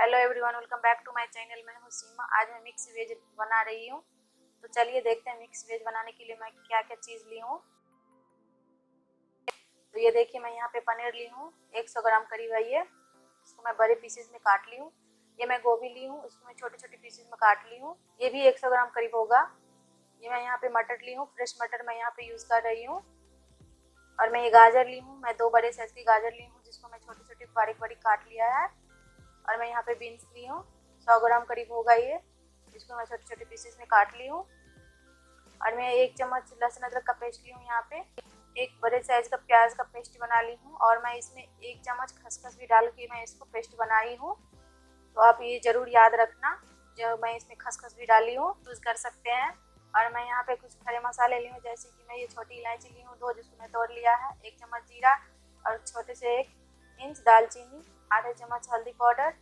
Hello everyone, welcome back to my channel. मैं हूँ सीमा। आज मैं मिक्स वेज बना रही हूँ। तो चलिए देखते हैं मिक्स वेज बनाने के लिए मैं क्या क्या चीज़ ली हूँ। तो ये देखिए, मैं यहाँ पे पनीर ली हूँ 100 ग्राम करीब है ये। इसको मैं बड़े पीसेस में काट ली हूँ। ये मैं गोभी ली हूँ, इसको मैं छोटे छोटे पीसेस में काट ली हूँ। ये भी 100 ग्राम करीब होगा। ये मैं यहाँ पे मटर ली हूँ, फ्रेश मटर मैं यहाँ पे यूज़ कर रही हूँ। और मैं ये गाजर ली हूँ, मैं 2 बड़े साइज की गाजर ली हूँ जिसको मैं छोटे छोटे बारीक बारीक काट लिया है। और मैं यहाँ पे बीन्स ली हूँ, 100 ग्राम करीब होगा ये, इसको मैं छोटे छोटे पीसेस में काट ली हूँ। और मैं 1 चम्मच लहसुन अदरक का पेस्ट ली हूँ यहाँ पे। एक बड़े साइज का प्याज का पेस्ट बना ली हूँ। और मैं इसमें 1 चम्मच खसखस भी डाल के मैं इसको पेस्ट बनाई हूँ। तो आप ये ज़रूर याद रखना, जो मैं इसमें खसखस भी डाली हूँ यूज़ कर सकते हैं। और मैं यहाँ पे कुछ खड़े मसाले ली हूँ, जैसे कि मैं ये छोटी इलायची ली हूँ 2, जिसको मैं तोड़ लिया है, 1 चम्मच जीरा और छोटे से 1 इंच दालचीनी, आधे चम्मच हल्दी पाउडर,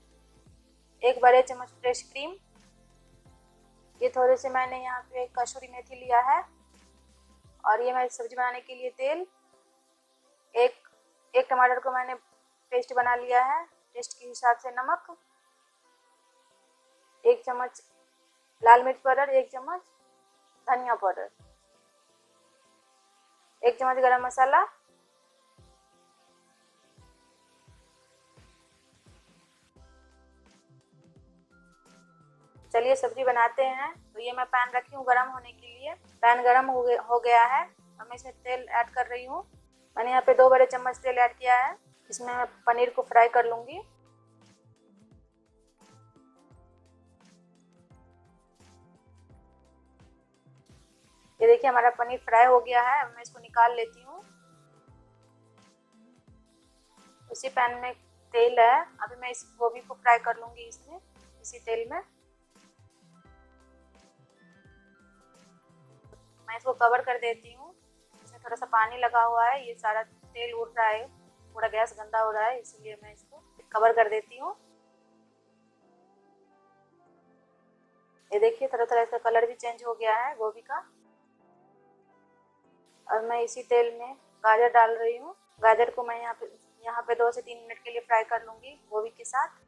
1 बड़े चम्मच फ्रेश क्रीम। ये थोड़े से मैंने यहाँ पे कसूरी मेथी लिया है। और ये मैं सब्जी बनाने के लिए तेल, एक टमाटर को मैंने पेस्ट बना लिया है, टेस्ट के हिसाब से नमक, 1 चम्मच लाल मिर्च पाउडर, 1 चम्मच धनिया पाउडर, 1 चम्मच गरम मसाला। चलिए सब्जी बनाते हैं। तो ये मैं पैन रखी हूँ गरम होने के लिए। पैन गरम हो गया है और मैं इसमें तेल ऐड कर रही हूँ। मैंने यहाँ पे 2 बड़े चम्मच तेल ऐड किया है। इसमें मैं पनीर को फ्राई कर लूँगी। ये देखिए, हमारा पनीर फ्राई हो गया है। मैं इसको निकाल लेती हूँ। उसी पैन में तेल है, अभी मैं इस गोभी को फ्राई कर लूँगी इसमें, इसी तेल में। मैं इसको कवर कर देती हूँ। इसमें थोड़ा सा पानी लगा हुआ है, ये सारा तेल उड़ रहा है, पूरा गैस गंदा हो रहा है, इसलिए मैं इसको कवर कर देती हूँ। ये देखिए, थोड़ा थोड़ा इसका कलर भी चेंज हो गया है गोभी का। और मैं इसी तेल में गाजर डाल रही हूँ। गाजर को मैं यहाँ पे 2 से 3 मिनट के लिए फ्राई कर लूँगी गोभी के साथ।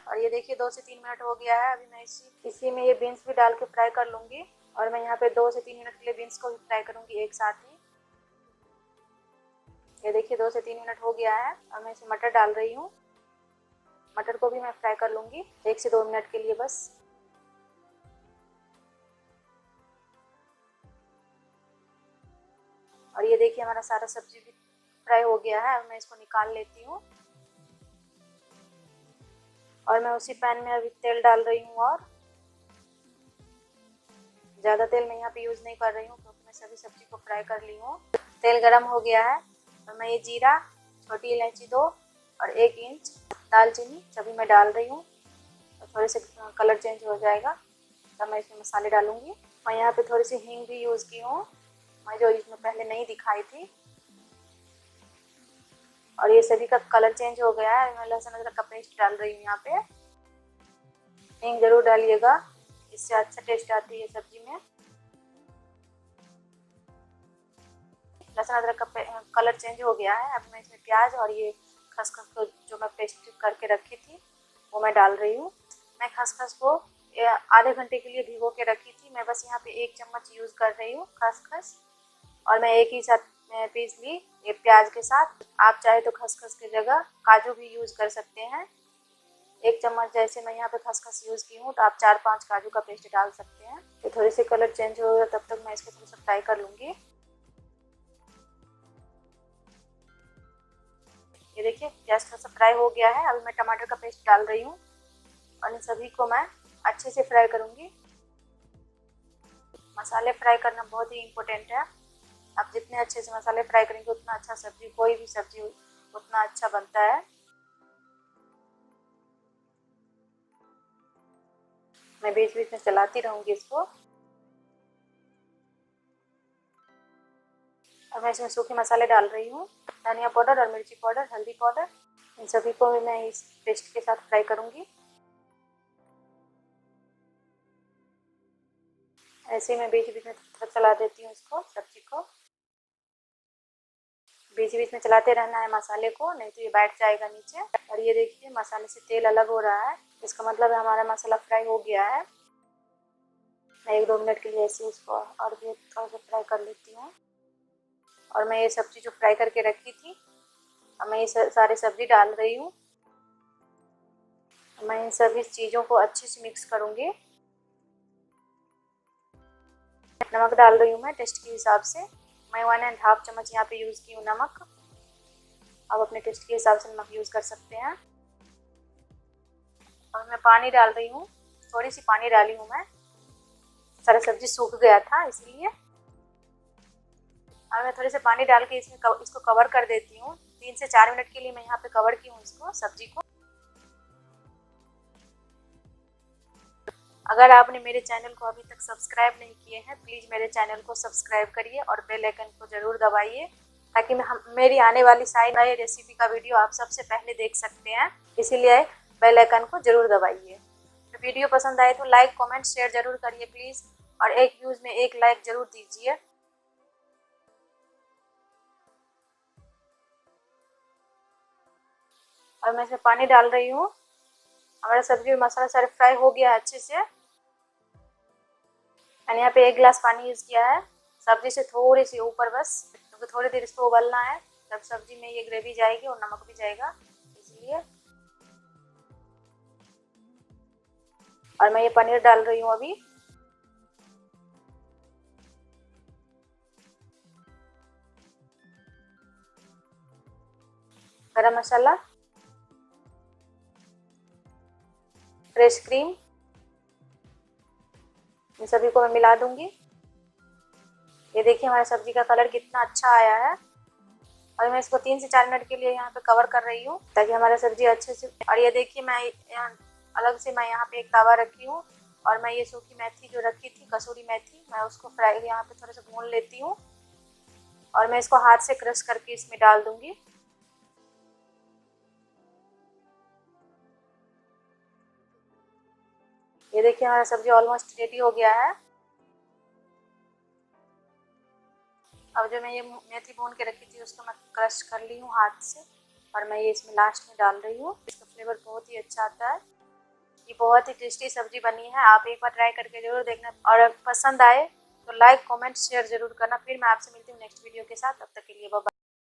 और ये देखिए 2 से 3 मिनट हो गया है। अभी मैं इसी में ये बीन्स भी डाल के फ्राई कर लूँगी। और मैं यहाँ पे 2 से 3 मिनट के लिए बीन्स को भी फ्राई करूँगी एक साथ ही। ये देखिए 2 से 3 मिनट हो गया है और मैं इसमें मटर डाल रही हूँ। मटर को भी मैं फ्राई कर लूँगी 1 से 2 मिनट के लिए बस। और ये देखिए, हमारा सारा सब्जी भी फ्राई हो गया है और मैं इसको निकाल लेती हूँ। और मैं उसी पैन में अभी तेल डाल रही हूँ। और ज़्यादा तेल मैं यहाँ पे यूज़ नहीं कर रही हूँ, क्योंकि मैं सभी सब्जी को फ्राई कर ली हूँ। तेल गरम हो गया है और मैं ये जीरा, छोटी इलायची 2 और 1 इंच दालचीनी सभी मैं डाल रही हूँ। और थोड़े से कलर चेंज हो जाएगा तब मैं इसमें मसाले डालूँगी। मैं यहाँ पे थोड़ी सी हींग भी यूज़ की हूँ, मैं जो इसमें पहले नहीं दिखाई थी। और ये सभी का कलर चेंज हो गया है। मैं लहसुन अदरक का पेस्ट डाल रही हूँ यहाँ पे। हींग जरूर डालिएगा, इससे अच्छा टेस्ट आती है सब्जी में। लहसुन अदरक का कलर चेंज हो गया है। अब मैं इसमें प्याज और ये खसखस को जो मैं पेस्ट करके रखी थी वो मैं डाल रही हूँ। मैं खसखस को आधे घंटे के लिए भिगो के रखी थी। मैं बस यहाँ पे 1 चम्मच यूज़ कर रही हूँ खसखस। और मैं एक ही साथ पीस ली ये प्याज के साथ। आप चाहे तो खसखस की जगह काजू भी यूज़ कर सकते हैं। 1 चम्मच जैसे मैं यहाँ पे खसखस यूज़ की हूँ, तो आप 4-5 काजू का पेस्ट डाल सकते हैं। तो थोड़ी सी कलर चेंज होगा, तब तक मैं इसको थोड़ा सा फ्राई कर लूँगी। ये देखिए, प्याज थोड़ा सा फ्राई हो गया है। अभी मैं टमाटर का पेस्ट डाल रही हूँ और इन सभी को मैं अच्छे से फ्राई करूँगी। मसाले फ्राई करना बहुत ही इम्पोर्टेंट है। आप जितने अच्छे से मसाले फ्राई करेंगे उतना अच्छा सब्जी, कोई भी सब्जी उतना अच्छा बनता है। मैं बीच बीच में चलाती रहूँगी इसको। और मैं इसमें सूखे मसाले डाल रही हूँ, धनिया पाउडर और मिर्ची पाउडर, हल्दी पाउडर। इन सभी को भी मैं इस पेस्ट के साथ फ्राई करूँगी। ऐसे ही मैं बीच बीच में थोड़ा चला देती हूँ इसको, सब्जी को। बीच बीच में चलाते रहना है मसाले को, नहीं तो ये बैठ जाएगा नीचे। और ये देखिए मसाले से तेल अलग हो रहा है, इसका मतलब है हमारा मसाला फ्राई हो गया है। मैं 1-2 मिनट के लिए ऐसे इसको और भी थोड़ा सा फ्राई कर लेती हूँ। और मैं ये सब्जी जो फ्राई करके रखी थी, अब मैं ये सारे सब्जी डाल रही हूँ। मैं इन सभी चीज़ों को अच्छे से मिक्स करूँगी। नमक डाल रही हूँ मैं टेस्ट के हिसाब से। मैं 1½ चम्मच यहाँ पे यूज़ की हूँ नमक। आप अपने टेस्ट के हिसाब से नमक यूज़ कर सकते हैं। और मैं पानी डाल रही हूँ, थोड़ी सी पानी डाली हूँ मैं, सारा सब्जी सूख गया था इसलिए। और मैं थोड़े से पानी डाल के इसको कवर कर देती हूँ। 3 से 4 मिनट के लिए मैं यहाँ पे कवर की हूँ इसको, सब्जी को। अगर आपने मेरे चैनल को अभी तक सब्सक्राइब नहीं किए हैं, प्लीज़ मेरे चैनल को सब्सक्राइब करिए और बेल आइकन को ज़रूर दबाइए, ताकि मेरी आने वाली सारी नई रेसिपी का वीडियो आप सबसे पहले देख सकते हैं। इसीलिए बेल आइकन को ज़रूर दबाइए। तो वीडियो पसंद आए तो लाइक, कमेंट, शेयर ज़रूर करिए प्लीज़, और एक व्यूज़ में 1 लाइक ज़रूर दीजिए। और मैं इसमें पानी डाल रही हूँ। हमारा सब्जी और मसाला सारे फ्राई हो गया है अच्छे से। मैंने यहाँ पे 1 गिलास पानी यूज़ किया है, सब्जी से थोड़ी सी ऊपर बस, क्योंकि थोड़ी देर इसको उबलना है, तब सब्जी में ये ग्रेवी जाएगी और नमक भी जाएगा, इसलिए। और मैं ये पनीर डाल रही हूँ अभी। गरम मसाला, फ्रेश क्रीम, इन सभी को मैं मिला दूंगी। ये देखिए हमारी सब्जी का कलर कितना अच्छा आया है। और मैं इसको 3 से 4 मिनट के लिए यहाँ पे कवर कर रही हूँ, ताकि हमारा सब्जी अच्छे से। और ये देखिए मैं अलग से मैं यहाँ पे एक तवा रखी हूँ, और मैं ये सूखी मेथी जो रखी थी, कसूरी मेथी, मैं उसको फ्राई यहाँ पे थोड़ा सा भून लेती हूँ। और मैं इसको हाथ से क्रश करके इसमें डाल दूंगी। ये देखिए हमारा सब्जी ऑलमोस्ट रेडी हो गया है। अब जो मैं ये मेथी भून के रखी थी उसको मैं क्रश कर ली हूँ हाथ से, और मैं ये इसमें लास्ट में डाल रही हूँ। इसका फ्लेवर बहुत ही अच्छा आता है। ये बहुत ही टेस्टी सब्जी बनी है, आप एक बार ट्राई करके जरूर देखना। और पसंद आए तो लाइक, कमेंट, शेयर जरूर करना। फिर मैं आपसे मिलती हूँ नेक्स्ट वीडियो के साथ, तब तक के लिए बाय।